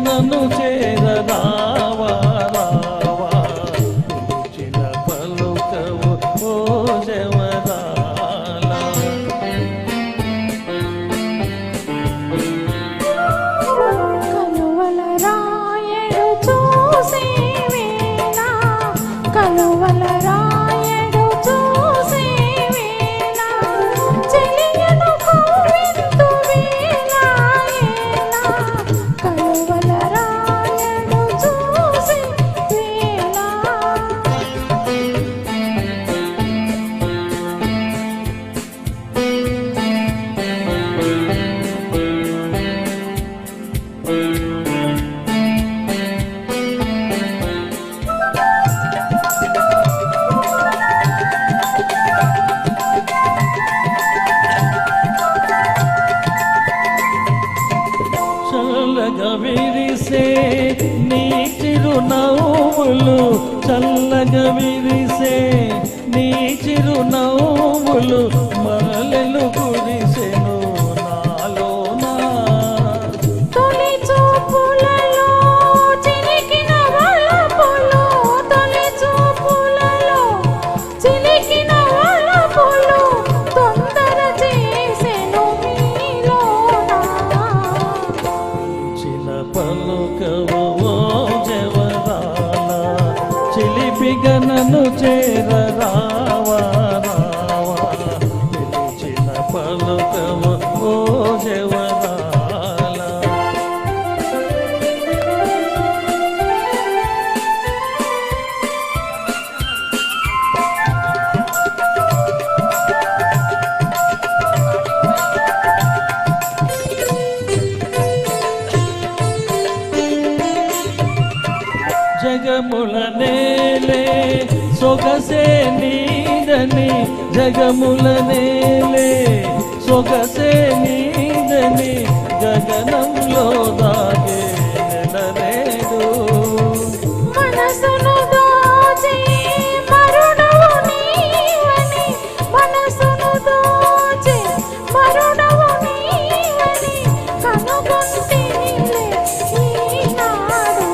నన్ను చేరరావా రావా పిలిచిన పలుకవు ఓ జవరాల కలువల రాయడు చూసే వేళ కలువల రాయడు చూసే వేళ చెలియను కోవిందు వేళ ఏళ కలువల రాయడు చూసే వేళ చల్లగా విరిసే నీ చిరునవ్వులు చల్లగా విరిసే నీ చిరునవ్వులు మరలెలు కురిసెను నాలోనా తొలి చూపులలో చిలికిన వలపులు తొలి చూపులలో చిలికిన వలపులు తొందర చేసెను మీలోనా చిల పలుకవు ఓ జవరాల చిలిపిగా నన్ను చేరరావా రావా పిలిచిన పలుకవు ఓ జవరాల జగముల నేలే సొగసే నీదని జగముల నేలే సొగసే నీదని గగనంలో దాగే నెలరేడు మనసును దోచి మరుడవు నీవని మనసును దోచి మరుడవు నీవని కనుగొంటినిలే ఈనాడు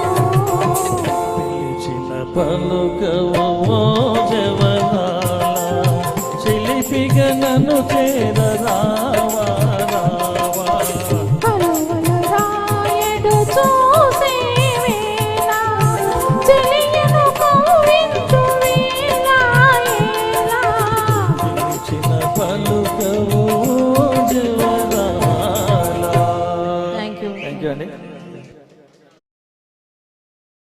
పిలిచిన పలుకవు ఓ జవరాల చిలిపిగా నన్ను చేరరావా రావా కలువల రాయడు చూసే వేళ చెలియను కోవిందు వేళ ఏళ పిలిచిన పలుకవు జవరాల థ్యాంక్ యూ థ్యాంక్ యూ అండి